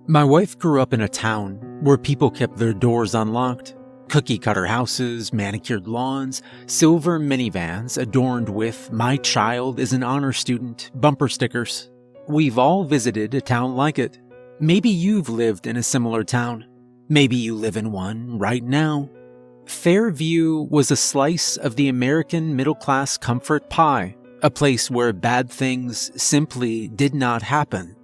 My wife grew up in a town where people kept their doors unlocked. Cookie-cutter houses, manicured lawns, silver minivans adorned with "My child is an honor student" bumper stickers. We've all visited a town like it. Maybe you've lived in a similar town. Maybe you live in one right now. Fairview was a slice of the American middle-class comfort pie, a place where bad things simply did not happen.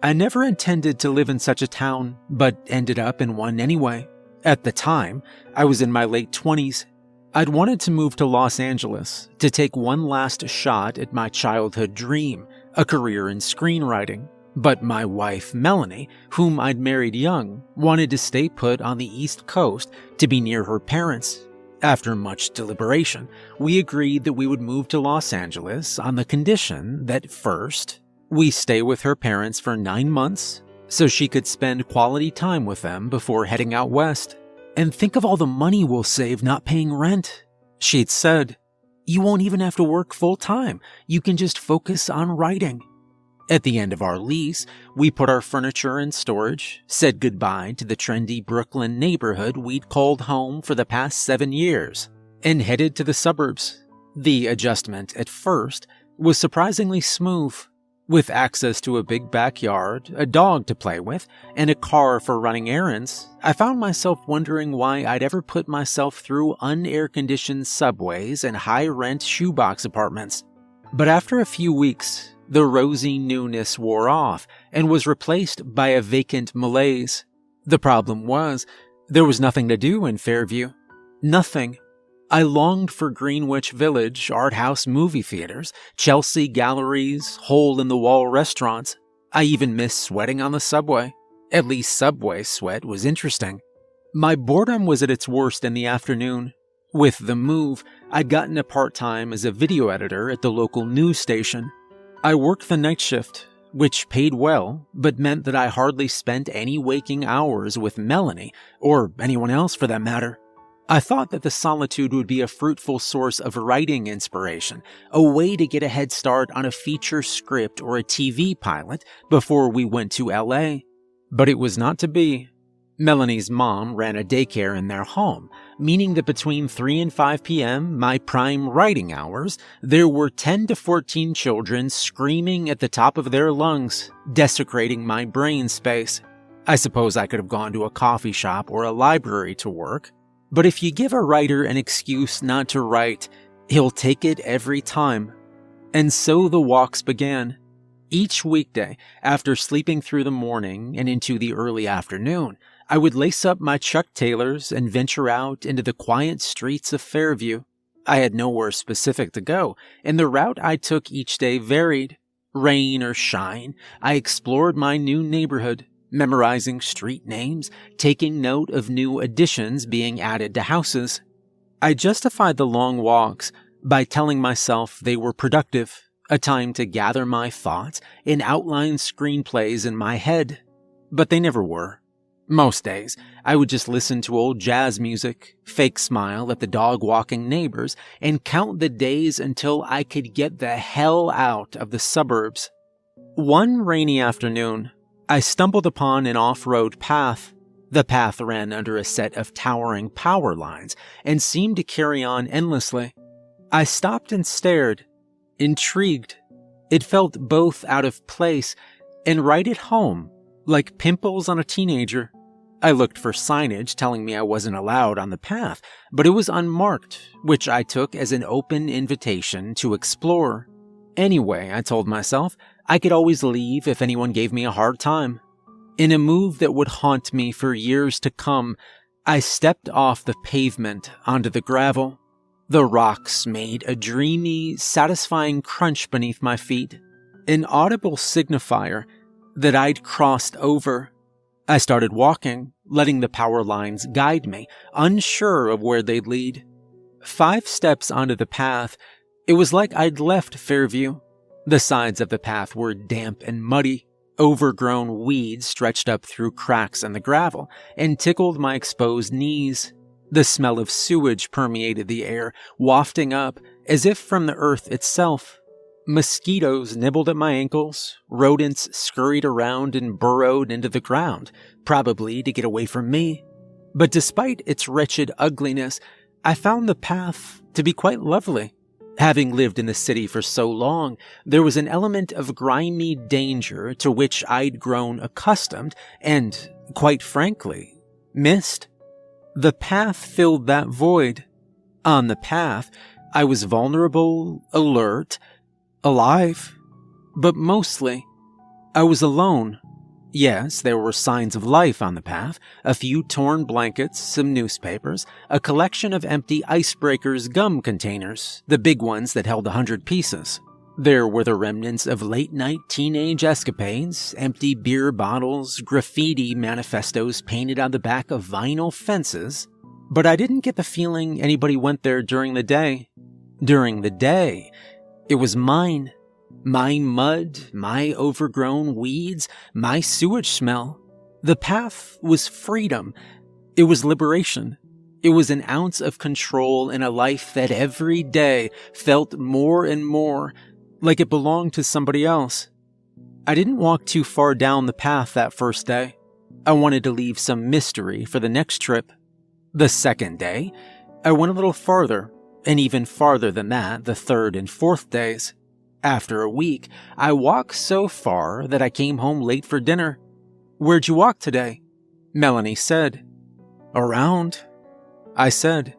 I never intended to live in such a town, but ended up in one anyway. At the time, I was in my late 20s. I'd wanted to move to Los Angeles to take one last shot at my childhood dream, a career in screenwriting. But my wife, Melanie, whom I'd married young, wanted to stay put on the East Coast to be near her parents. After much deliberation, we agreed that we would move to Los Angeles on the condition that first, we stay with her parents for 9 months so she could spend quality time with them before heading out west. And think of all the money we'll save not paying rent. She'd said, "You won't even have to work full time. You can just focus on writing." At the end of our lease, we put our furniture in storage, said goodbye to the trendy Brooklyn neighborhood we'd called home for the past 7 years, and headed to the suburbs. The adjustment, at first, was surprisingly smooth. With access to a big backyard, a dog to play with, and a car for running errands, I found myself wondering why I'd ever put myself through unair-conditioned subways and high-rent shoebox apartments. But after a few weeks, the rosy newness wore off and was replaced by a vacant malaise. The problem was, there was nothing to do in Fairview. Nothing. I longed for Greenwich Village art house movie theaters, Chelsea galleries, hole-in-the-wall restaurants. I even missed sweating on the subway. At least subway sweat was interesting. My boredom was at its worst in the afternoon. With the move, I'd gotten a part-time as a video editor at the local news station. I worked the night shift, which paid well, but meant that I hardly spent any waking hours with Melanie, or anyone else for that matter. I thought that the solitude would be a fruitful source of writing inspiration, a way to get a head start on a feature script or a TV pilot before we went to LA. But it was not to be. Melanie's mom ran a daycare in their home, meaning that between 3 and 5 p.m., my prime writing hours, there were 10 to 14 children screaming at the top of their lungs, desecrating my brain space. I suppose I could have gone to a coffee shop or a library to work. But if you give a writer an excuse not to write, he'll take it every time. And so the walks began. Each weekday, after sleeping through the morning and into the early afternoon, I would lace up my Chuck Taylors and venture out into the quiet streets of Fairview. I had nowhere specific to go, and the route I took each day varied. Rain or shine, I explored my new neighborhood, memorizing street names, taking note of new additions being added to houses. I justified the long walks by telling myself they were productive, a time to gather my thoughts and outline screenplays in my head. But they never were. Most days, I would just listen to old jazz music, fake smile at the dog-walking neighbors, and count the days until I could get the hell out of the suburbs. One rainy afternoon, I stumbled upon an off-road path. The path ran under a set of towering power lines and seemed to carry on endlessly. I stopped and stared, intrigued. It felt both out of place and right at home, like pimples on a teenager. I looked for signage telling me I wasn't allowed on the path, but it was unmarked, which I took as an open invitation to explore. Anyway, I told myself, I could always leave if anyone gave me a hard time. In a move that would haunt me for years to come, I stepped off the pavement onto the gravel. The rocks made a dreamy, satisfying crunch beneath my feet, an audible signifier that I'd crossed over. I started walking, letting the power lines guide me, unsure of where they'd lead. 5 steps onto the path, it was like I'd left Fairview. The sides of the path were damp and muddy. Overgrown weeds stretched up through cracks in the gravel and tickled my exposed knees. The smell of sewage permeated the air, wafting up as if from the earth itself. Mosquitoes nibbled at my ankles, rodents scurried around and burrowed into the ground, probably to get away from me. But despite its wretched ugliness, I found the path to be quite lovely. Having lived in the city for so long, there was an element of grimy danger to which I'd grown accustomed and, quite frankly, missed. The path filled that void. On the path, I was vulnerable, alert, alive. But mostly, I was alone. Yes, there were signs of life on the path, a few torn blankets, some newspapers, a collection of empty Icebreakers gum containers, the big ones that held 100 pieces. There were the remnants of late-night teenage escapades, empty beer bottles, graffiti manifestos painted on the back of vinyl fences, but I didn't get the feeling anybody went there during the day. During the day, it was mine. My mud, my overgrown weeds, my sewage smell. The path was freedom. It was liberation. It was an ounce of control in a life that every day felt more and more like it belonged to somebody else. I didn't walk too far down the path that first day. I wanted to leave some mystery for the next trip. The second day, I went a little farther, and even farther than that the third and fourth days. After a week, I walked so far that I came home late for dinner. "Where'd you walk today?" Melanie said. "Around," I said.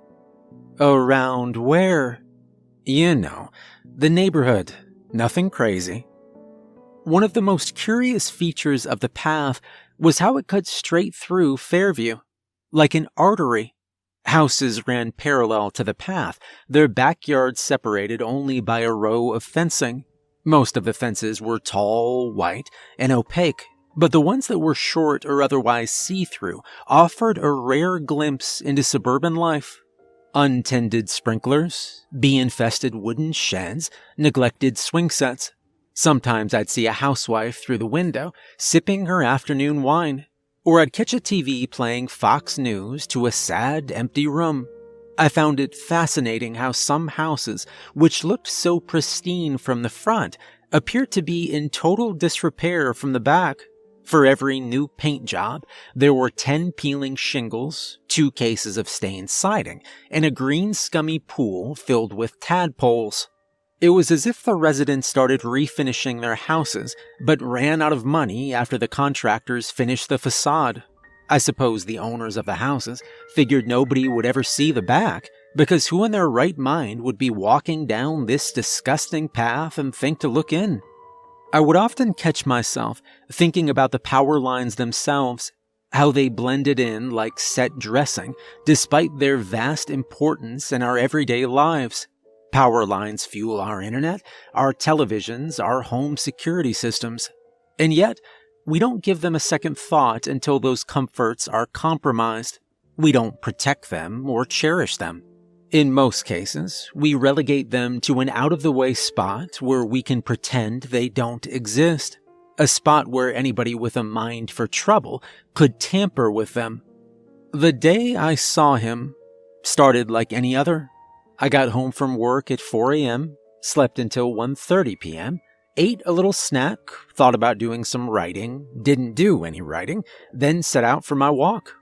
"Around where?" "You know, the neighborhood. Nothing crazy." One of the most curious features of the path was how it cut straight through Fairview, like an artery. Houses ran parallel to the path, their backyards separated only by a row of fencing. Most of the fences were tall, white, and opaque, but the ones that were short or otherwise see-through offered a rare glimpse into suburban life. Untended sprinklers, bee-infested wooden sheds, neglected swing sets. Sometimes I'd see a housewife through the window, sipping her afternoon wine. Or I'd catch a TV playing Fox News to a sad, empty room. I found it fascinating how some houses, which looked so pristine from the front, appeared to be in total disrepair from the back. For every new paint job, there were 10 peeling shingles, 2 cases of stained siding, and a green scummy pool filled with tadpoles. It was as if the residents started refinishing their houses, but ran out of money after the contractors finished the facade. I suppose the owners of the houses figured nobody would ever see the back, because who in their right mind would be walking down this disgusting path and think to look in? I would often catch myself thinking about the power lines themselves, how they blended in like set dressing, despite their vast importance in our everyday lives. Power lines fuel our internet, our televisions, our home security systems. And yet, we don't give them a second thought until those comforts are compromised. We don't protect them or cherish them. In most cases, we relegate them to an out-of-the-way spot where we can pretend they don't exist. A spot where anybody with a mind for trouble could tamper with them. The day I saw him started like any other. I got home from work at 4 a.m., slept until 1:30 p.m., ate a little snack, thought about doing some writing, didn't do any writing, then set out for my walk.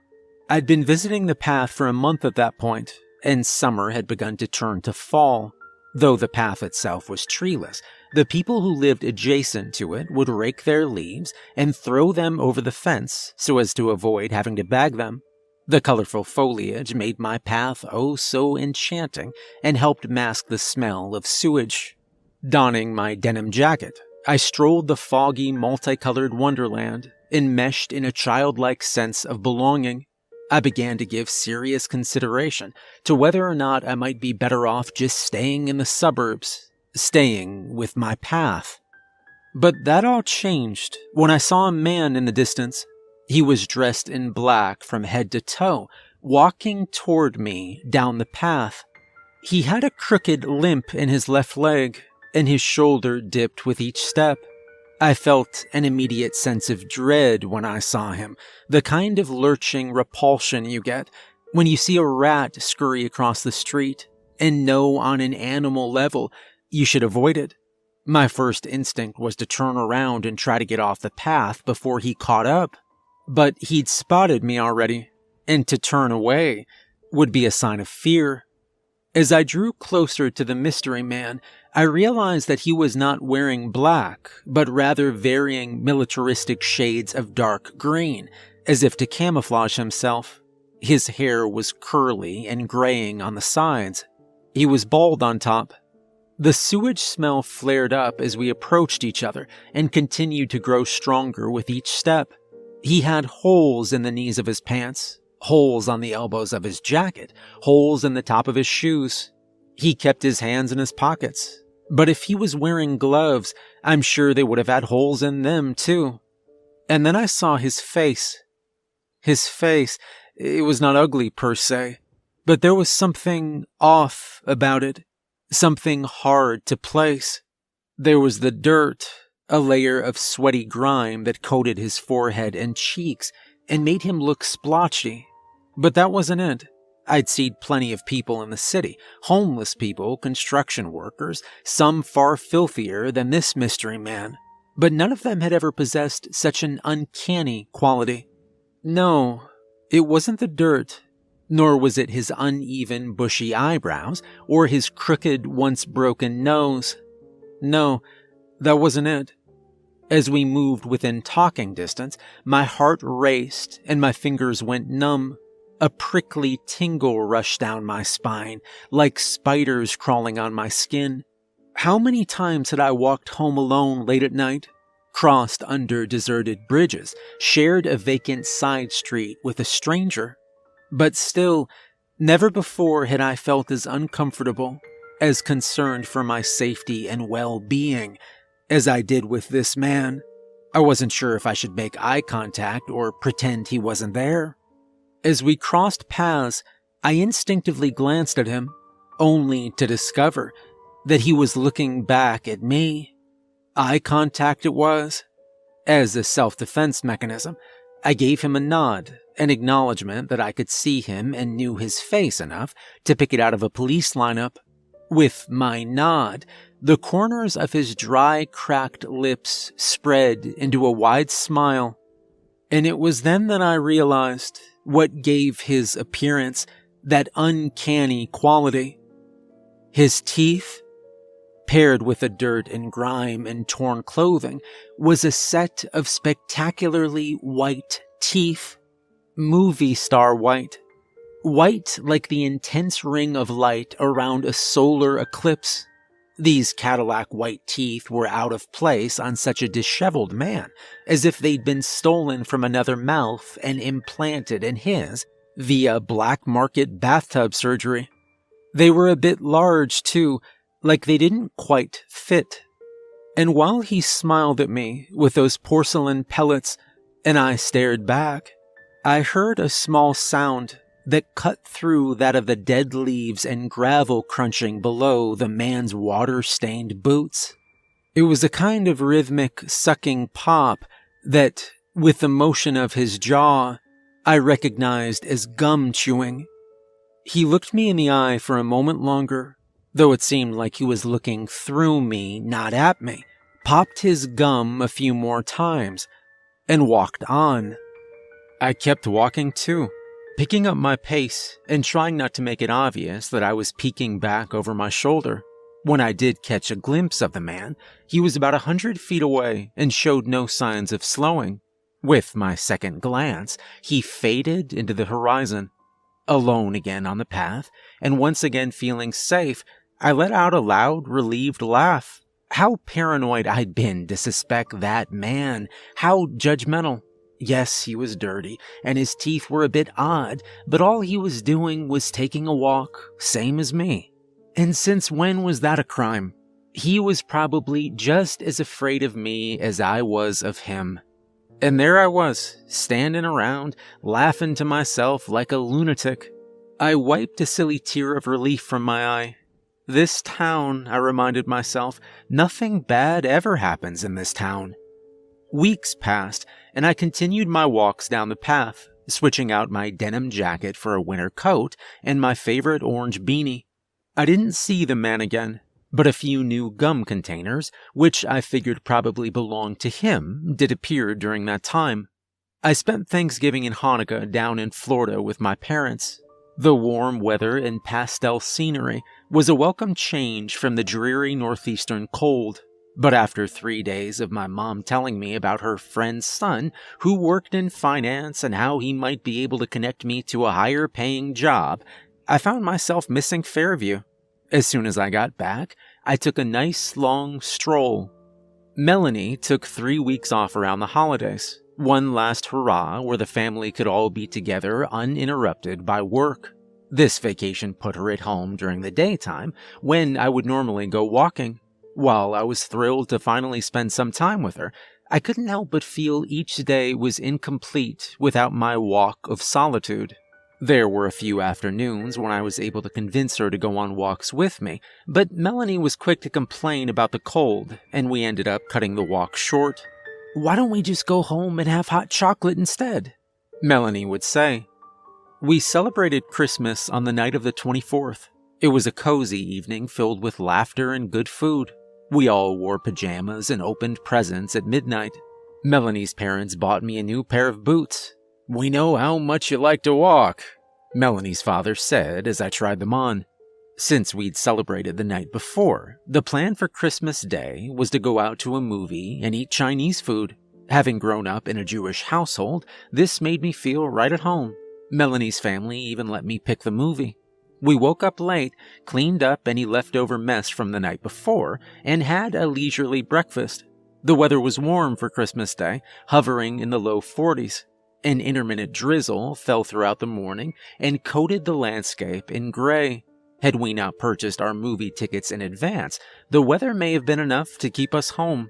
I'd been visiting the path for a month at that point, and summer had begun to turn to fall. Though the path itself was treeless, the people who lived adjacent to it would rake their leaves and throw them over the fence so as to avoid having to bag them. The colorful foliage made my path oh so enchanting and helped mask the smell of sewage. Donning my denim jacket, I strolled the foggy, multicolored wonderland, enmeshed in a childlike sense of belonging. I began to give serious consideration to whether or not I might be better off just staying in the suburbs, staying with my path. But that all changed when I saw a man in the distance. He was dressed in black from head to toe, walking toward me down the path. He had a crooked limp in his left leg, and his shoulder dipped with each step. I felt an immediate sense of dread when I saw him, the kind of lurching repulsion you get when you see a rat scurry across the street and know on an animal level you should avoid it. My first instinct was to turn around and try to get off the path before he caught up, but he'd spotted me already, and to turn away would be a sign of fear. As I drew closer to the mystery man, I realized that he was not wearing black, but rather varying militaristic shades of dark green, as if to camouflage himself. His hair was curly and graying on the sides. He was bald on top. The sewage smell flared up as we approached each other and continued to grow stronger with each step. He had holes in the knees of his pants, holes on the elbows of his jacket, holes in the top of his shoes. He kept his hands in his pockets, but if he was wearing gloves, I'm sure they would have had holes in them too. And then I saw his face. His face, it was not ugly per se, but there was something off about it, something hard to place. There was the dirt, a layer of sweaty grime that coated his forehead and cheeks and made him look splotchy. But that wasn't it. I'd seen plenty of people in the city, homeless people, construction workers, some far filthier than this mystery man, but none of them had ever possessed such an uncanny quality. No, it wasn't the dirt, nor was it his uneven, bushy eyebrows or his crooked, once broken nose. No, that wasn't it. As we moved within talking distance, my heart raced and my fingers went numb. A prickly tingle rushed down my spine, like spiders crawling on my skin. How many times had I walked home alone late at night, crossed under deserted bridges, shared a vacant side street with a stranger? But still, never before had I felt as uncomfortable, as concerned for my safety and well-being, as I did with this man. I wasn't sure if I should make eye contact or pretend he wasn't there. As we crossed paths, I instinctively glanced at him, only to discover that he was looking back at me. Eye contact it was. As a self-defense mechanism, I gave him a nod, an acknowledgement that I could see him and knew his face enough to pick it out of a police lineup. With my nod, the corners of his dry, cracked lips spread into a wide smile, and it was then that I realized what gave his appearance that uncanny quality. His teeth, paired with the dirt and grime and torn clothing, was a set of spectacularly white teeth. Movie star white. White like the intense ring of light around a solar eclipse. These Cadillac white teeth were out of place on such a disheveled man, as if they'd been stolen from another mouth and implanted in his via black market bathtub surgery. They were a bit large, too, like they didn't quite fit. And while he smiled at me with those porcelain pellets, and I stared back, I heard a small sound that cut through that of the dead leaves and gravel crunching below the man's water-stained boots. It was a kind of rhythmic sucking pop that, with the motion of his jaw, I recognized as gum chewing. He looked me in the eye for a moment longer, though it seemed like he was looking through me, not at me, popped his gum a few more times, and walked on. I kept walking too, picking up my pace and trying not to make it obvious that I was peeking back over my shoulder. When I did catch a glimpse of the man, he was about 100 feet away and showed no signs of slowing. With my second glance, he faded into the horizon. Alone again on the path, and once again feeling safe, I let out a loud, relieved laugh. How paranoid I'd been to suspect that man. How judgmental. Yes, he was dirty, and his teeth were a bit odd, but all he was doing was taking a walk, same as me. And since when was that a crime? He was probably just as afraid of me as I was of him. And there I was, standing around, laughing to myself like a lunatic. I wiped a silly tear of relief from my eye. This town, I reminded myself, nothing bad ever happens in this town. Weeks passed, and I continued my walks down the path, switching out my denim jacket for a winter coat and my favorite orange beanie. I didn't see the man again, But a few new gum containers, which I figured probably belonged to him, did appear during that time. I spent Thanksgiving and Hanukkah down in Florida with my parents. The warm weather and pastel scenery was a welcome change from the dreary northeastern cold. But after 3 days of my mom telling me about her friend's son who worked in finance and how he might be able to connect me to a higher paying job, I found myself missing Fairview. As soon as I got back, I took a nice long stroll. Melanie took 3 weeks off around the holidays, one last hurrah where the family could all be together uninterrupted by work. This vacation put her at home during the daytime when I would normally go walking. While I was thrilled to finally spend some time with her, I couldn't help but feel each day was incomplete without my walk of solitude. There were a few afternoons when I was able to convince her to go on walks with me, but Melanie was quick to complain about the cold, and we ended up cutting the walk short. "Why don't we just go home and have hot chocolate instead?" Melanie would say. We celebrated Christmas on the night of the 24th. It was a cozy evening filled with laughter and good food. We all wore pajamas and opened presents at midnight. Melanie's parents bought me a new pair of boots. "We know how much you like to walk," Melanie's father said as I tried them on. Since we'd celebrated the night before, the plan for Christmas Day was to go out to a movie and eat Chinese food. Having grown up in a Jewish household, this made me feel right at home. Melanie's family even let me pick the movie. We woke up late, cleaned up any leftover mess from the night before, and had a leisurely breakfast. The weather was warm for Christmas Day, hovering in the low 40s. An intermittent drizzle fell throughout the morning and coated the landscape in gray. Had we not purchased our movie tickets in advance, the weather may have been enough to keep us home.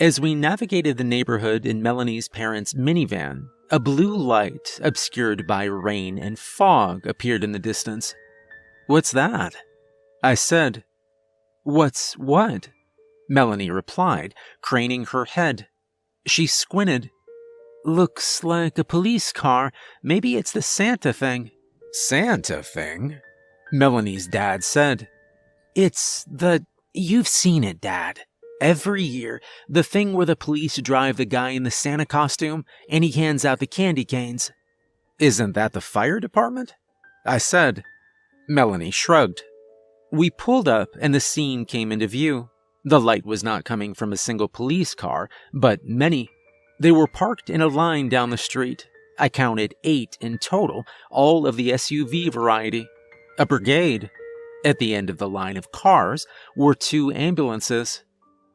As we navigated the neighborhood in Melanie's parents' minivan, a blue light, obscured by rain and fog, appeared in the distance. "What's that?" I said. "What's what?" Melanie replied, craning her head. She squinted. "Looks like a police car. Maybe it's the Santa thing." "Santa thing?" Melanie's dad said. You've seen it, Dad. Every year, the thing where the police drive the guy in the Santa costume and he hands out the candy canes." "Isn't that the fire department?" I said. Melanie shrugged. We pulled up and the scene came into view. The light was not coming from a single police car, but many. They were parked in a line down the street. I counted 8 in total, all of the SUV variety. A brigade. At the end of the line of cars were 2 ambulances.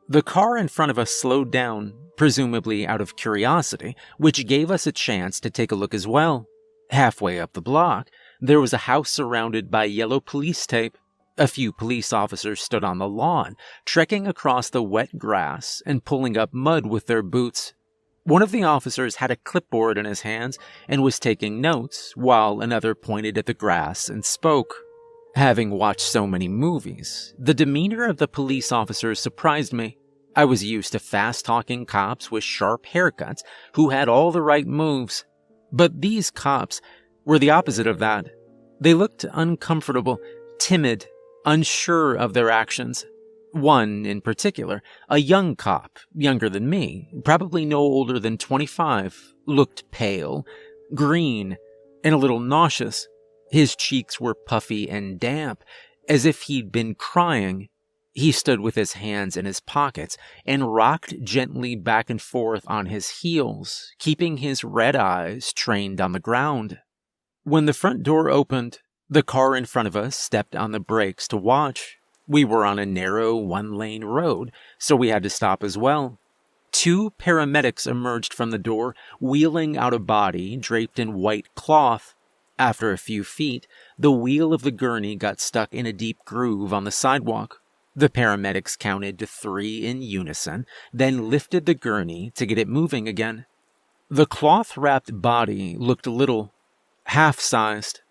The car in front of us slowed down, presumably out of curiosity, which gave us a chance to take a look as well. Halfway up the block, there was a house surrounded by yellow police tape. A few police officers stood on the lawn, trekking across the wet grass and pulling up mud with their boots. One of the officers had a clipboard in his hands and was taking notes, while another pointed at the grass and spoke. Having watched so many movies, the demeanor of the police officers surprised me. I was used to fast-talking cops with sharp haircuts who had all the right moves. But these cops were the opposite of that. They looked uncomfortable, timid, unsure of their actions. One, in particular, a young cop, younger than me, probably no older than 25, looked pale, green, and a little nauseous. His cheeks were puffy and damp, as if he'd been crying. He stood with his hands in his pockets and rocked gently back and forth on his heels, keeping his red eyes trained on the ground. When the front door opened, the car in front of us stepped on the brakes to watch. We were on a narrow 1-lane road, so we had to stop as well. 2 paramedics emerged from the door, wheeling out a body draped in white cloth. After a few feet, the wheel of the gurney got stuck in a deep groove on the sidewalk. The paramedics counted to 3 in unison, then lifted the gurney to get it moving again. The cloth-wrapped body looked little, half-sized.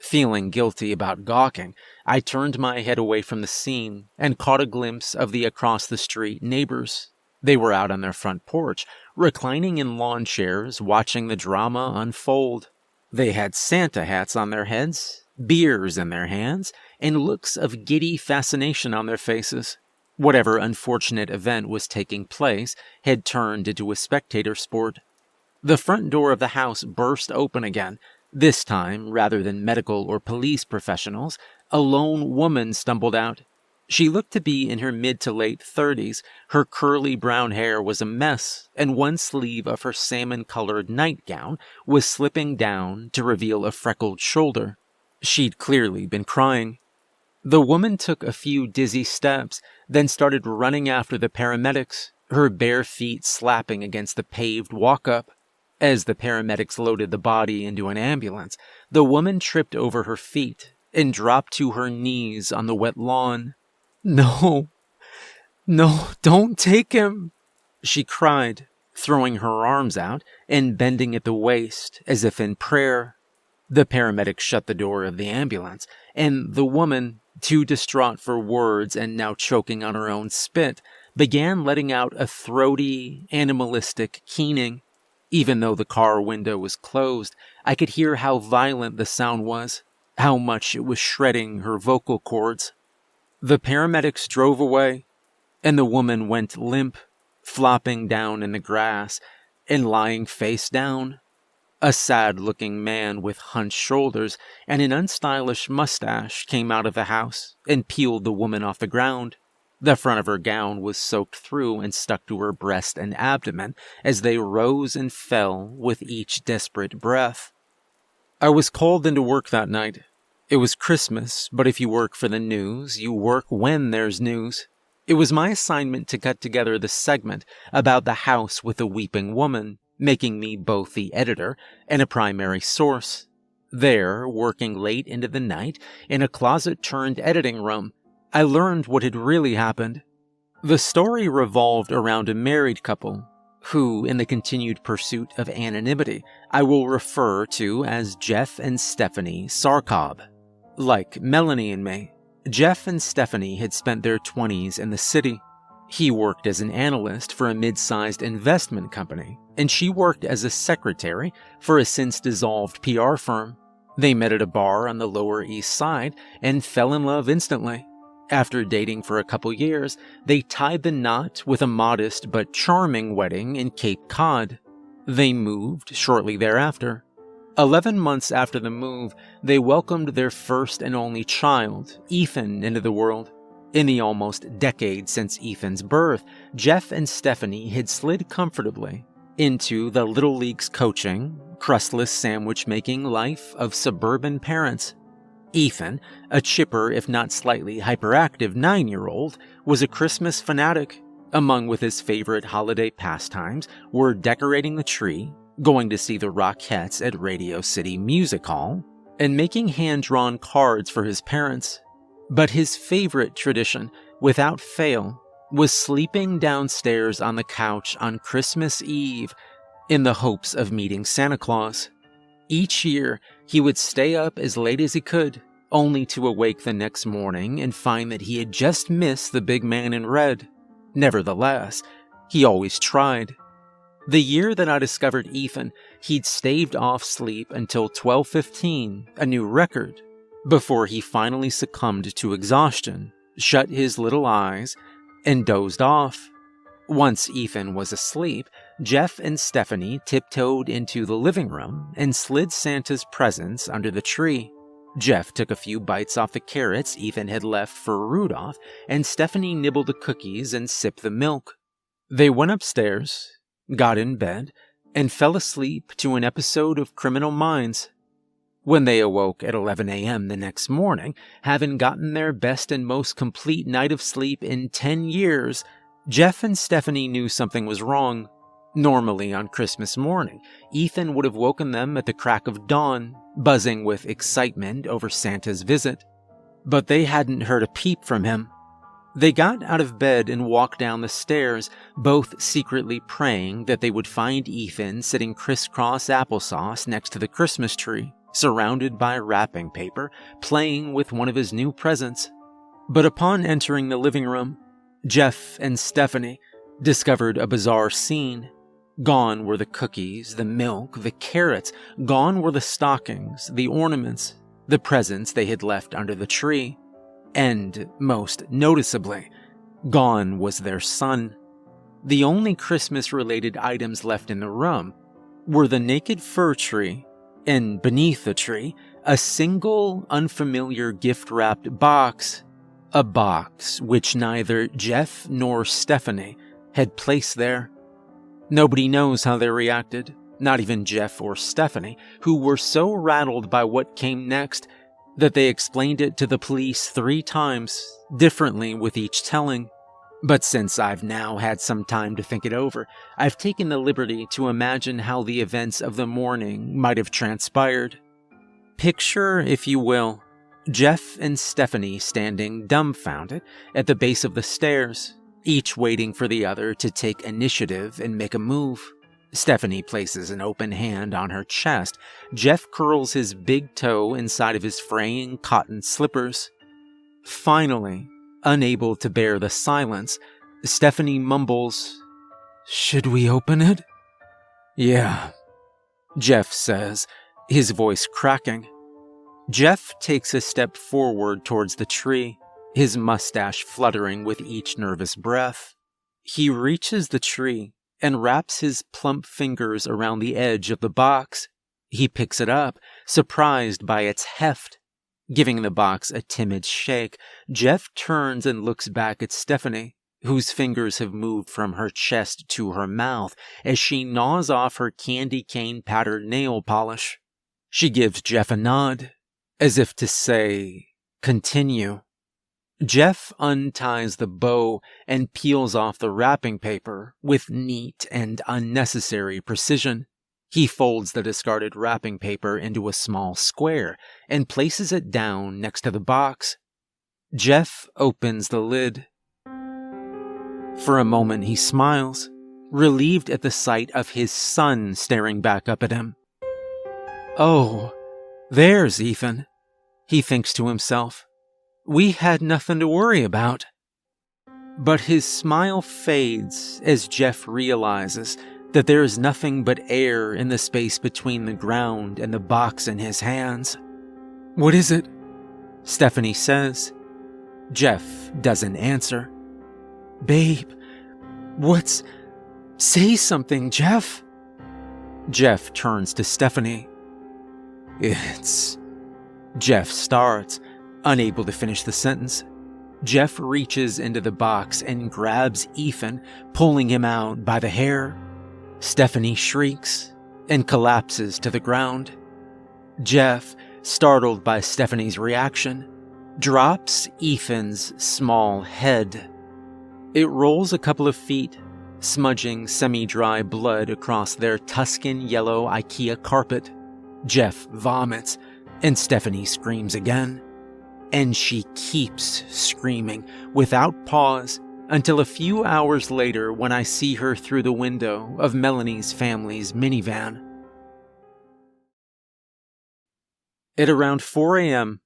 Feeling guilty about gawking, I turned my head away from the scene and caught a glimpse of the across-the-street neighbors. They were out on their front porch, reclining in lawn chairs, watching the drama unfold. They had Santa hats on their heads, beers in their hands, and looks of giddy fascination on their faces. Whatever unfortunate event was taking place had turned into a spectator sport. The front door of the house burst open again. This time, rather than medical or police professionals, a lone woman stumbled out. She looked to be in her mid to late 30s. Her curly brown hair was a mess, and one sleeve of her salmon-colored nightgown was slipping down to reveal a freckled shoulder. She'd clearly been crying. The woman took a few dizzy steps, then started running after the paramedics, her bare feet slapping against the paved walk-up. As the paramedics loaded the body into an ambulance, the woman tripped over her feet and dropped to her knees on the wet lawn. No, don't take him, she cried, throwing her arms out and bending at the waist as if in prayer. The paramedics shut the door of the ambulance, and the woman, too distraught for words and now choking on her own spit, began letting out a throaty, animalistic keening. Even though the car window was closed, I could hear how violent the sound was, how much it was shredding her vocal cords. The paramedics drove away, and the woman went limp, flopping down in the grass and lying face down. A sad-looking man with hunched shoulders and an unstylish mustache came out of the house and peeled the woman off the ground. The front of her gown was soaked through and stuck to her breast and abdomen as they rose and fell with each desperate breath. I was called into work that night. It was Christmas, but if you work for the news, you work when there's news. It was my assignment to cut together the segment about the house with the weeping woman, making me both the editor and a primary source. There, working late into the night, in a closet-turned editing room, I learned what had really happened. The story revolved around a married couple, who, in the continued pursuit of anonymity, I will refer to as Jeff and Stephanie Sarkob. Like Melanie and me, Jeff and Stephanie had spent their 20s in the city. He worked as an analyst for a mid-sized investment company, and she worked as a secretary for a since-dissolved PR firm. They met at a bar on the Lower East Side and fell in love instantly. After dating for a couple years, they tied the knot with a modest but charming wedding in Cape Cod. They moved shortly thereafter. 11 months after the move, they welcomed their first and only child, Ethan, into the world. In the almost decade since Ethan's birth, Jeff and Stephanie had slid comfortably into the Little Leagues coaching, crustless sandwich-making life of suburban parents. Ethan, a chipper if not slightly hyperactive 9-year-old, was a Christmas fanatic. Among with his favorite holiday pastimes were decorating the tree, going to see the Rockettes at Radio City Music Hall, and making hand-drawn cards for his parents. But his favorite tradition, without fail, was sleeping downstairs on the couch on Christmas Eve in the hopes of meeting Santa Claus. Each year, he would stay up as late as he could, only to awake the next morning and find that he had just missed the big man in red. Nevertheless, he always tried. The year that I discovered Ethan, he'd staved off sleep until 12:15, a new record, before he finally succumbed to exhaustion, shut his little eyes, and dozed off. Once Ethan was asleep, Jeff and Stephanie tiptoed into the living room and slid Santa's presents under the tree. Jeff took a few bites off the carrots Ethan had left for Rudolph, and Stephanie nibbled the cookies and sipped the milk. They went upstairs, got in bed, and fell asleep to an episode of Criminal Minds. When they awoke at 11 a.m. the next morning, having gotten their best and most complete night of sleep in 10 years, Jeff and Stephanie knew something was wrong. Normally on Christmas morning, Ethan would have woken them at the crack of dawn, buzzing with excitement over Santa's visit. But they hadn't heard a peep from him. They got out of bed and walked down the stairs, both secretly praying that they would find Ethan sitting crisscross applesauce next to the Christmas tree, surrounded by wrapping paper, playing with one of his new presents. But upon entering the living room, Jeff and Stephanie discovered a bizarre scene. Gone were the cookies, the milk, the carrots. Gone were the stockings, the ornaments, the presents they had left under the tree. And, most noticeably, gone was their son. The only Christmas-related items left in the room were the naked fir tree, and beneath the tree, a single, unfamiliar gift-wrapped box. A box which neither Jeff nor Stephanie had placed there. Nobody knows how they reacted, not even Jeff or Stephanie, who were so rattled by what came next that they explained it to the police 3 times, differently with each telling. But since I've now had some time to think it over, I've taken the liberty to imagine how the events of the morning might have transpired. Picture, if you will, Jeff and Stephanie standing dumbfounded at the base of the stairs, each waiting for the other to take initiative and make a move. Stephanie places an open hand on her chest. Jeff curls his big toe inside of his fraying cotton slippers. Finally, unable to bear the silence, Stephanie mumbles, "Should we open it?" "Yeah," Jeff says, his voice cracking. Jeff takes a step forward towards the tree, his mustache fluttering with each nervous breath. He reaches the tree and wraps his plump fingers around the edge of the box. He picks it up, surprised by its heft. Giving the box a timid shake, Jeff turns and looks back at Stephanie, whose fingers have moved from her chest to her mouth as she gnaws off her candy cane-patterned nail polish. She gives Jeff a nod, as if to say, "Continue." Jeff unties the bow and peels off the wrapping paper with neat and unnecessary precision. He folds the discarded wrapping paper into a small square and places it down next to the box. Jeff opens the lid. For a moment he smiles, relieved at the sight of his son staring back up at him. "Oh, there's Ethan," he thinks to himself. "We had nothing to worry about." But his smile fades as Jeff realizes that there is nothing but air in the space between the ground and the box in his hands. "What is it?" Stephanie says. Jeff doesn't answer. "Babe, say something, Jeff." Jeff turns to Stephanie. Jeff starts, unable to finish the sentence. Jeff reaches into the box and grabs Ethan, pulling him out by the hair. Stephanie shrieks and collapses to the ground. Jeff, startled by Stephanie's reaction, drops Ethan's small head. It rolls a couple of feet, smudging semi-dry blood across their Tuscan yellow IKEA carpet. Jeff vomits, and Stephanie screams again. And she keeps screaming, without pause, until a few hours later when I see her through the window of Melanie's family's minivan. At around 4 a.m.,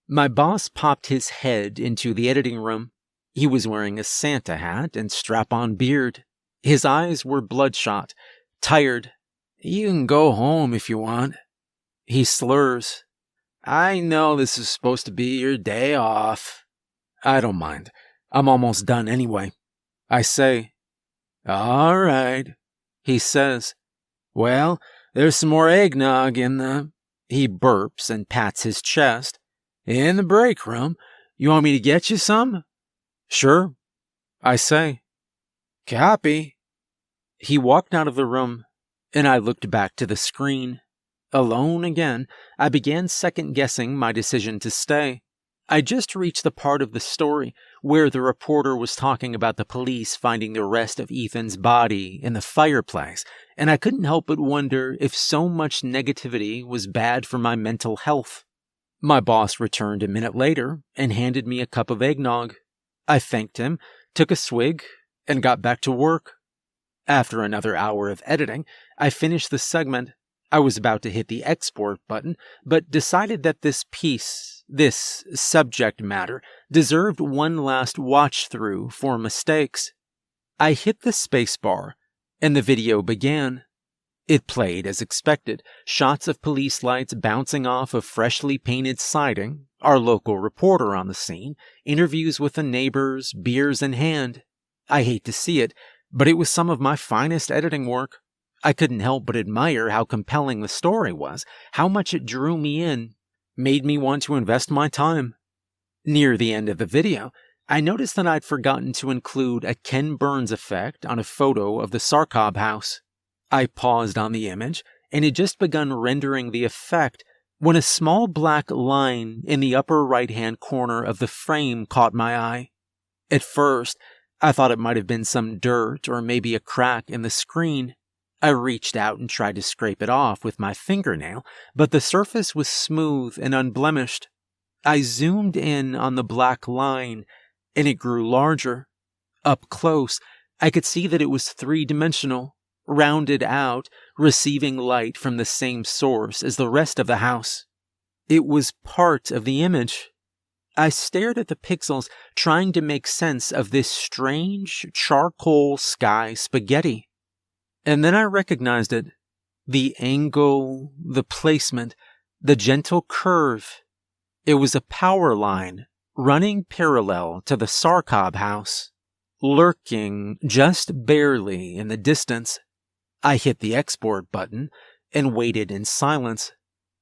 my boss popped his head into the editing room. He was wearing a Santa hat and strap-on beard. His eyes were bloodshot, tired. "You can go home if you want." He slurs. "I know this is supposed to be your day off." "I don't mind. I'm almost done anyway." I say. "All right," he says. "Well, there's some more eggnog in the..." He burps and pats his chest. "In the break room. You want me to get you some?" "Sure," I say. "Copy." He walked out of the room, and I looked back to the screen. Alone again, I began second-guessing my decision to stay. I just reached the part of the story where the reporter was talking about the police finding the rest of Ethan's body in the fireplace, and I couldn't help but wonder if so much negativity was bad for my mental health. My boss returned a minute later and handed me a cup of eggnog. I thanked him, took a swig, and got back to work. After another hour of editing, I finished the segment. I was about to hit the export button, but decided that this piece, this subject matter, deserved one last watch-through for mistakes. I hit the spacebar, and the video began. It played as expected, shots of police lights bouncing off of freshly painted siding, our local reporter on the scene, interviews with the neighbors, beers in hand. I hate to see it, but it was some of my finest editing work. I couldn't help but admire how compelling the story was, how much it drew me in, made me want to invest my time. Near the end of the video, I noticed that I'd forgotten to include a Ken Burns effect on a photo of the Sarkob house. I paused on the image, and had just begun rendering the effect when a small black line in the upper right-hand corner of the frame caught my eye. At first, I thought it might have been some dirt or maybe a crack in the screen. I reached out and tried to scrape it off with my fingernail, but the surface was smooth and unblemished. I zoomed in on the black line, and it grew larger. Up close, I could see that it was three-dimensional, rounded out, receiving light from the same source as the rest of the house. It was part of the image. I stared at the pixels, trying to make sense of this strange charcoal sky spaghetti. And then I recognized it. The angle, the placement, the gentle curve. It was a power line running parallel to the Sarkob house, lurking just barely in the distance. I hit the export button and waited in silence.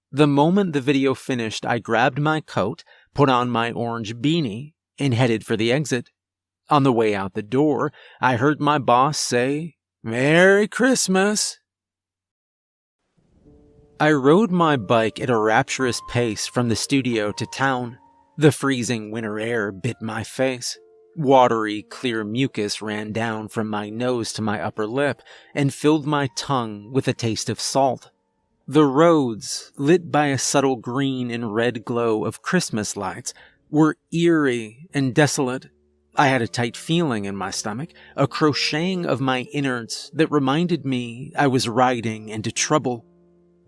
The moment the video finished, I grabbed my coat, put on my orange beanie, and headed for the exit. On the way out the door, I heard my boss say, "Merry Christmas." I rode my bike at a rapturous pace from the studio to town. The freezing winter air bit my face. Watery, clear mucus ran down from my nose to my upper lip and filled my tongue with a taste of salt. The roads, lit by a subtle green and red glow of Christmas lights, were eerie and desolate. I had a tight feeling in my stomach, a crocheting of my innards that reminded me I was riding into trouble.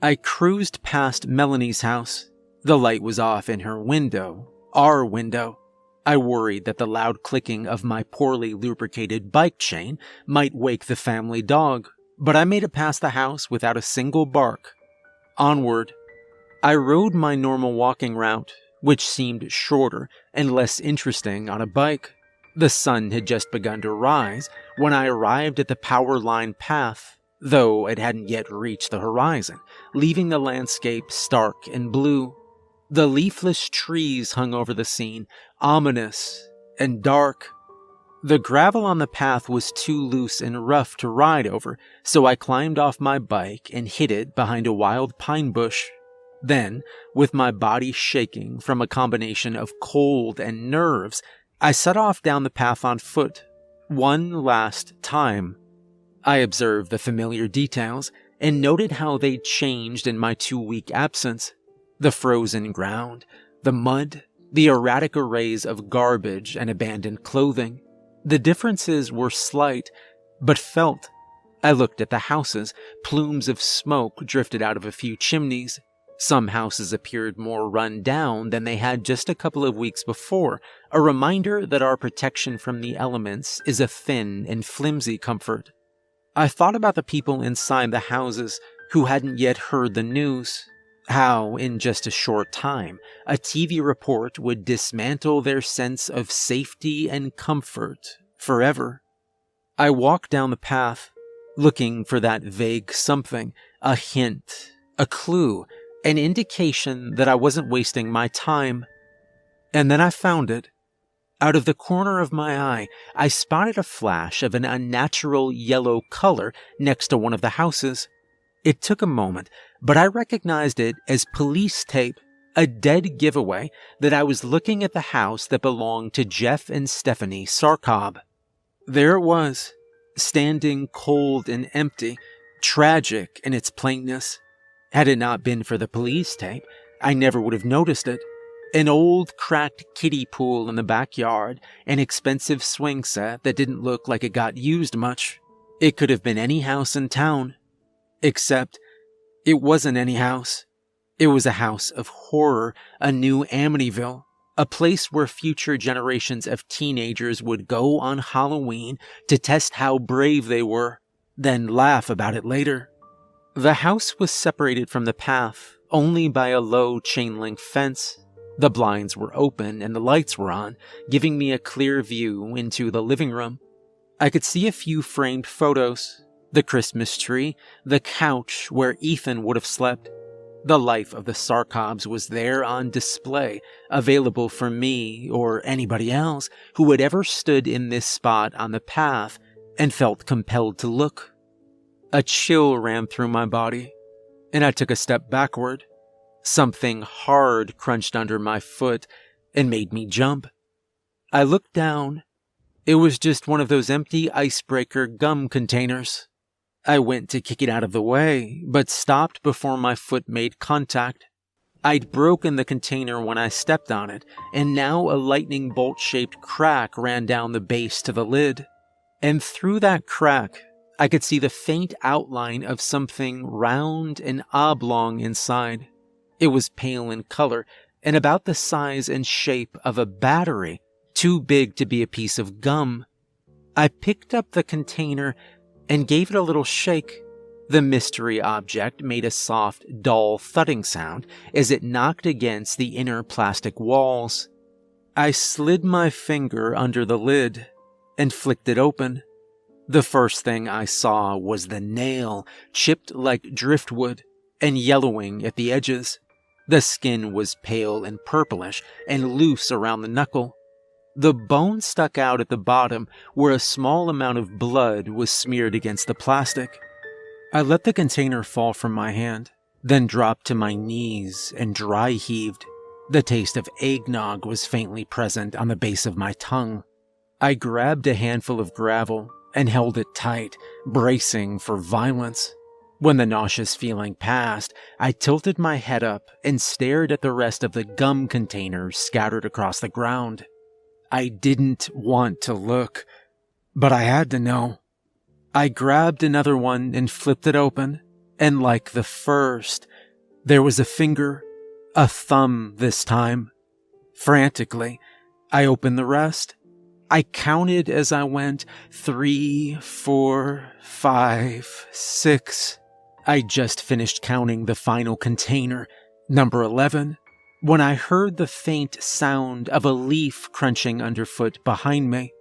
I cruised past Melanie's house. The light was off in her window, our window. I worried that the loud clicking of my poorly lubricated bike chain might wake the family dog, but I made it past the house without a single bark. Onward. I rode my normal walking route, which seemed shorter and less interesting on a bike. The sun had just begun to rise when I arrived at the power line path, though it hadn't yet reached the horizon, leaving the landscape stark and blue. The leafless trees hung over the scene, ominous and dark. The gravel on the path was too loose and rough to ride over, so I climbed off my bike and hid it behind a wild pine bush. Then, with my body shaking from a combination of cold and nerves, I set off down the path on foot, one last time. I observed the familiar details and noted how they'd changed in my 2-week absence. The frozen ground, the mud, the erratic arrays of garbage and abandoned clothing. The differences were slight, but felt. I looked at the houses. Plumes of smoke drifted out of a few chimneys. Some houses appeared more run down than they had just a couple of weeks before, a reminder that our protection from the elements is a thin and flimsy comfort. I thought about the people inside the houses who hadn't yet heard the news. How, in just a short time, a TV report would dismantle their sense of safety and comfort forever. I walked down the path, looking for that vague something, a hint, a clue, an indication that I wasn't wasting my time. And then I found it. Out of the corner of my eye, I spotted a flash of an unnatural yellow color next to one of the houses. It took a moment, but I recognized it as police tape, a dead giveaway that I was looking at the house that belonged to Jeff and Stephanie Sarkob. There it was, standing cold and empty, tragic in its plainness. Had it not been for the police tape, I never would have noticed it. An old, cracked kiddie pool in the backyard, an expensive swing set that didn't look like it got used much. It could have been any house in town. Except, it wasn't any house. It was a house of horror, a new Amityville, a place where future generations of teenagers would go on Halloween to test how brave they were, then laugh about it later. The house was separated from the path only by a low chain-link fence. The blinds were open and the lights were on, giving me a clear view into the living room. I could see a few framed photos, the Christmas tree, the couch where Ethan would have slept. The life of the Sarkobs was there on display, available for me or anybody else who had ever stood in this spot on the path and felt compelled to look. A chill ran through my body, and I took a step backward. Something hard crunched under my foot and made me jump. I looked down. It was just one of those empty icebreaker gum containers. I went to kick it out of the way, but stopped before my foot made contact. I'd broken the container when I stepped on it, and now a lightning bolt-shaped crack ran down the base to the lid. And through that crack, I could see the faint outline of something round and oblong inside. It was pale in color and about the size and shape of a battery, too big to be a piece of gum. I picked up the container and gave it a little shake. The mystery object made a soft, dull thudding sound as it knocked against the inner plastic walls. I slid my finger under the lid and flicked it open. The first thing I saw was the nail, chipped like driftwood and yellowing at the edges. The skin was pale and purplish and loose around the knuckle. The bone stuck out at the bottom where a small amount of blood was smeared against the plastic. I let the container fall from my hand, then dropped to my knees and dry heaved. The taste of eggnog was faintly present on the base of my tongue. I grabbed a handful of gravel and held it tight, bracing for violence. When the nauseous feeling passed, I tilted my head up and stared at the rest of the gum containers scattered across the ground. I didn't want to look, but I had to know. I grabbed another one and flipped it open, and like the first, there was a finger, a thumb this time. Frantically, I opened the rest. I counted as I went, 3, 4, 5, 6. I just finished counting the final container, number 11, when I heard the faint sound of a leaf crunching underfoot behind me.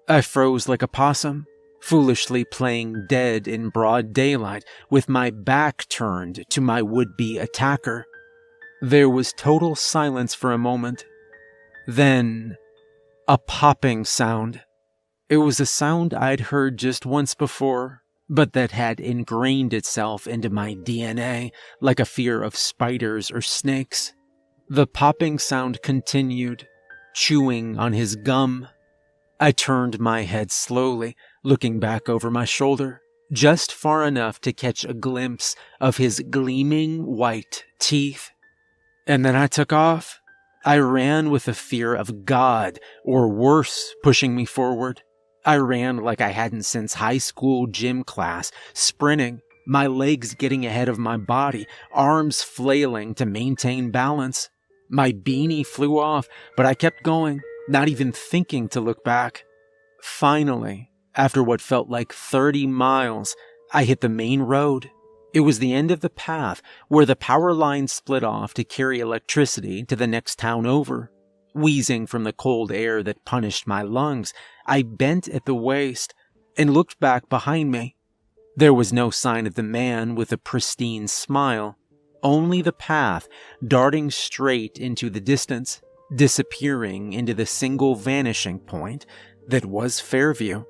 I froze like a possum, foolishly playing dead in broad daylight with my back turned to my would-be attacker. There was total silence for a moment. Then, a popping sound. It was a sound I'd heard just once before, but that had ingrained itself into my DNA like a fear of spiders or snakes. The popping sound continued, chewing on his gum. I turned my head slowly, looking back over my shoulder, just far enough to catch a glimpse of his gleaming white teeth. And then I took off. I ran with the fear of God, or worse, pushing me forward. I ran like I hadn't since high school gym class, sprinting, my legs getting ahead of my body, arms flailing to maintain balance. My beanie flew off, but I kept going, not even thinking to look back. Finally, after what felt like 30 miles, I hit the main road. It was the end of the path where the power line split off to carry electricity to the next town over. Wheezing from the cold air that punished my lungs, I bent at the waist and looked back behind me. There was no sign of the man with the pristine smile, only the path darting straight into the distance, disappearing into the single vanishing point that was Fairview.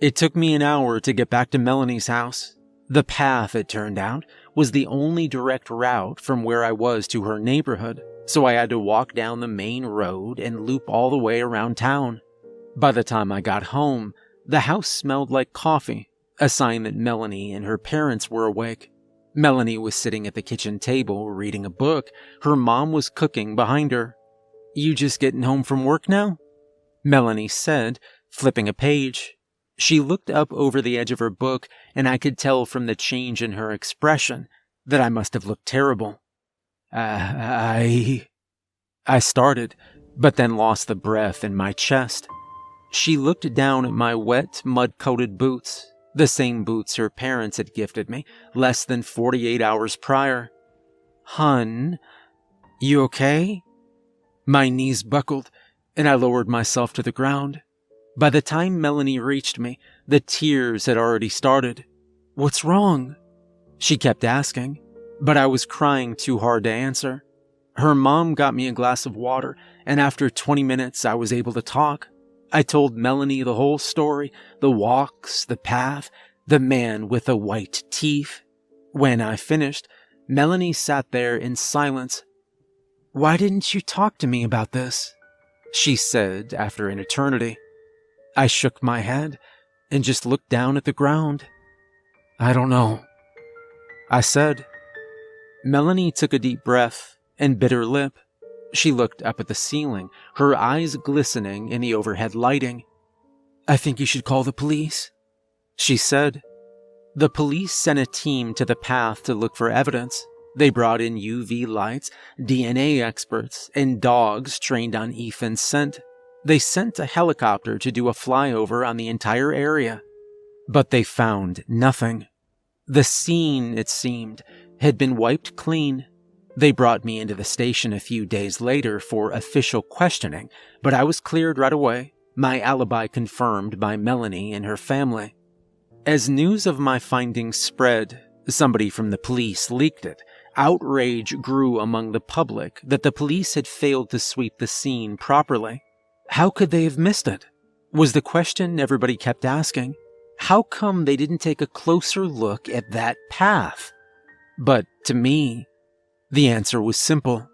It took me an hour to get back to Melanie's house. The path, it turned out, was the only direct route from where I was to her neighborhood, so I had to walk down the main road and loop all the way around town. By the time I got home, the house smelled like coffee, a sign that Melanie and her parents were awake. Melanie was sitting at the kitchen table reading a book. Her mom was cooking behind her. "You just getting home from work now?" Melanie said, flipping a page. She looked up over the edge of her book, and I could tell from the change in her expression that I must have looked terrible. I started, but then lost the breath in my chest. She looked down at my wet, mud-coated boots, the same boots her parents had gifted me less than 48 hours prior. "Hun, you okay?" My knees buckled, and I lowered myself to the ground. By the time Melanie reached me, the tears had already started. "What's wrong?" she kept asking, but I was crying too hard to answer. Her mom got me a glass of water, and after 20 minutes I was able to talk. I told Melanie the whole story, the walks, the path, the man with the white teeth. When I finished, Melanie sat there in silence. "Why didn't you talk to me about this?" she said after an eternity. I shook my head and just looked down at the ground. "I don't know," I said. Melanie took a deep breath and bit her lip. She looked up at the ceiling, her eyes glistening in the overhead lighting. "I think you should call the police," she said. The police sent a team to the path to look for evidence. They brought in UV lights, DNA experts, and dogs trained on Ethan's scent. They sent a helicopter to do a flyover on the entire area. But they found nothing. The scene, it seemed, had been wiped clean. They brought me into the station a few days later for official questioning, but I was cleared right away, my alibi confirmed by Melanie and her family. As news of my findings spread, somebody from the police leaked it. Outrage grew among the public that the police had failed to sweep the scene properly. How could they have missed it? Was the question everybody kept asking. How come they didn't take a closer look at that path? But to me, the answer was simple.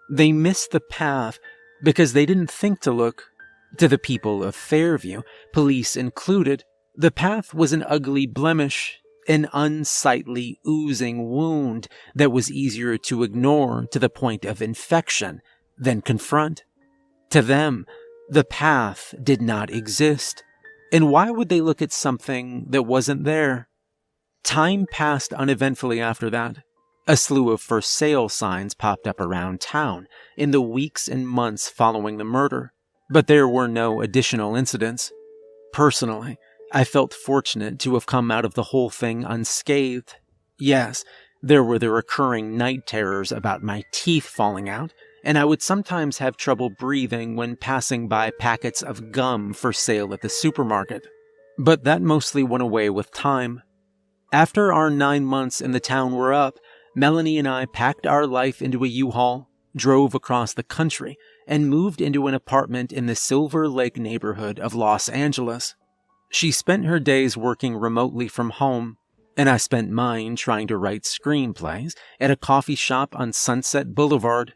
They missed the path because they didn't think to look. To the people of Fairview, police included, the path was an ugly blemish, an unsightly oozing wound that was easier to ignore to the point of infection than confront. To them, the path did not exist. And why would they look at something that wasn't there? Time passed uneventfully after that. A slew of for sale signs popped up around town in the weeks and months following the murder, but there were no additional incidents. Personally, I felt fortunate to have come out of the whole thing unscathed. Yes, there were the recurring night terrors about my teeth falling out, and I would sometimes have trouble breathing when passing by packets of gum for sale at the supermarket. But that mostly went away with time. After our 9 months in the town were up, Melanie and I packed our life into a U-Haul, drove across the country, and moved into an apartment in the Silver Lake neighborhood of Los Angeles. She spent her days working remotely from home, and I spent mine trying to write screenplays at a coffee shop on Sunset Boulevard.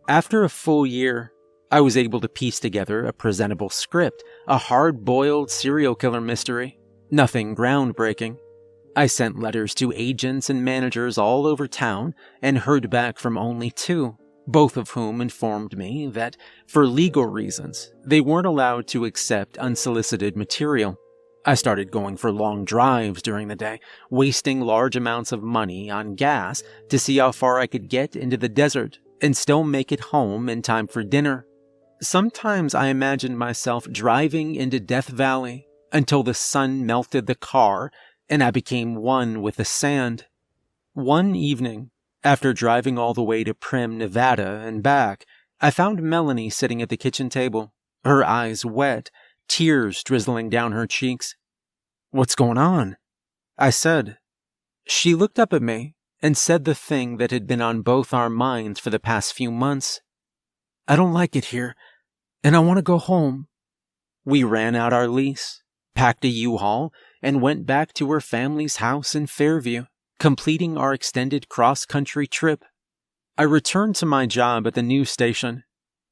After a full year, I was able to piece together a presentable script, a hard-boiled serial killer mystery. Nothing groundbreaking. I sent letters to agents and managers all over town and heard back from only 2, both of whom informed me that, for legal reasons, they weren't allowed to accept unsolicited material. I started going for long drives during the day, wasting large amounts of money on gas to see how far I could get into the desert and still make it home in time for dinner. Sometimes I imagined myself driving into Death Valley until the sun melted the car and I became one with the sand. One evening, after driving all the way to Primm, Nevada and back, I found Melanie sitting at the kitchen table, her eyes wet, tears drizzling down her cheeks. "What's going on?" I said. She looked up at me and said the thing that had been on both our minds for the past few months. "I don't like it here, and I want to go home." We ran out our lease, packed a U-Haul, and went back to her family's house in Fairview, completing our extended cross-country trip. I returned to my job at the news station.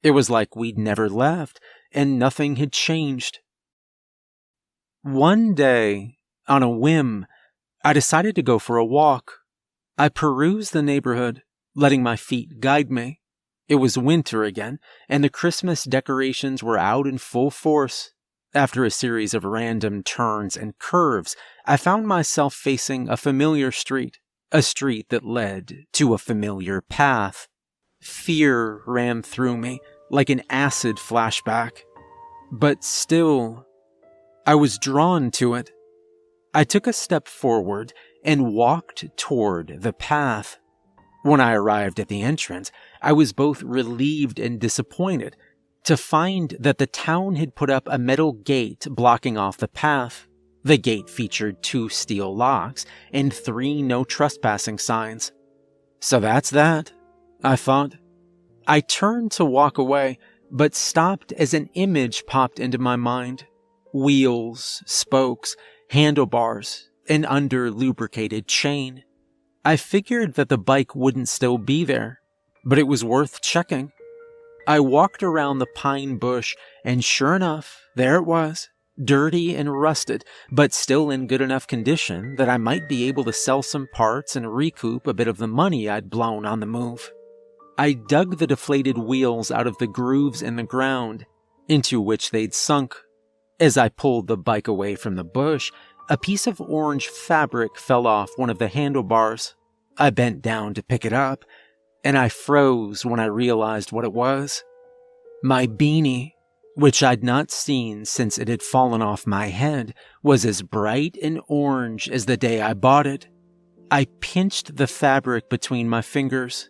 It was like we'd never left, and nothing had changed. One day, on a whim, I decided to go for a walk. I perused the neighborhood, letting my feet guide me. It was winter again, and the Christmas decorations were out in full force. After a series of random turns and curves, I found myself facing a familiar street, a street that led to a familiar path. Fear ran through me like an acid flashback. But still, I was drawn to it. I took a step forward and walked toward the path. When I arrived at the entrance, I was both relieved and disappointed to find that the town had put up a metal gate blocking off the path. The gate featured 2 steel locks and 3 no trespassing signs. So that's that, I thought. I turned to walk away, but stopped as an image popped into my mind. Wheels, spokes, handlebars, an under-lubricated chain. I figured that the bike wouldn't still be there, but it was worth checking. I walked around the pine bush, and sure enough, there it was, dirty and rusted, but still in good enough condition that I might be able to sell some parts and recoup a bit of the money I'd blown on the move. I dug the deflated wheels out of the grooves in the ground, into which they'd sunk. As I pulled the bike away from the bush, a piece of orange fabric fell off one of the handlebars. I bent down to pick it up, and I froze when I realized what it was. My beanie, which I'd not seen since it had fallen off my head, was as bright and orange as the day I bought it. I pinched the fabric between my fingers.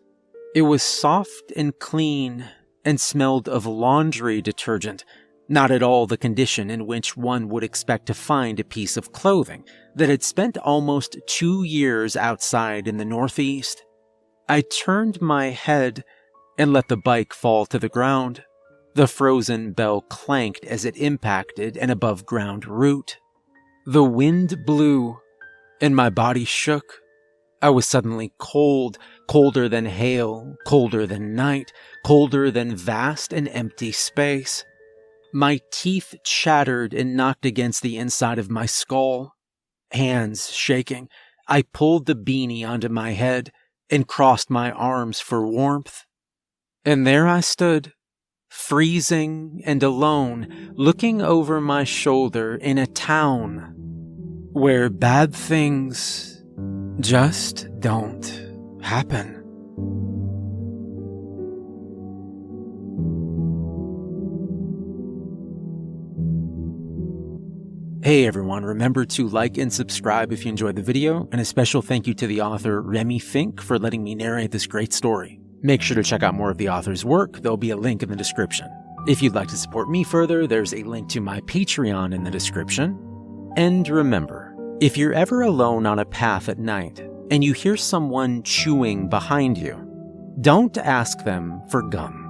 It was soft and clean and smelled of laundry detergent, not at all the condition in which one would expect to find a piece of clothing that had spent almost 2 years outside in the Northeast. I turned my head and let the bike fall to the ground. The frozen bell clanked as it impacted an above-ground root. The wind blew, and my body shook. I was suddenly cold, colder than hail, colder than night, colder than vast and empty space. My teeth chattered and knocked against the inside of my skull. Hands shaking, I pulled the beanie onto my head and crossed my arms for warmth. And there I stood, freezing and alone, looking over my shoulder in a town where bad things just don't happen. Hey everyone, remember to like and subscribe if you enjoyed the video, and a special thank you to the author remyfink for letting me narrate this great story. Make sure to check out more of the author's work, there'll be a link in the description. If you'd like to support me further, there's a link to my Patreon in the description. And remember, if you're ever alone on a path at night, and you hear someone chewing behind you, don't ask them for gum.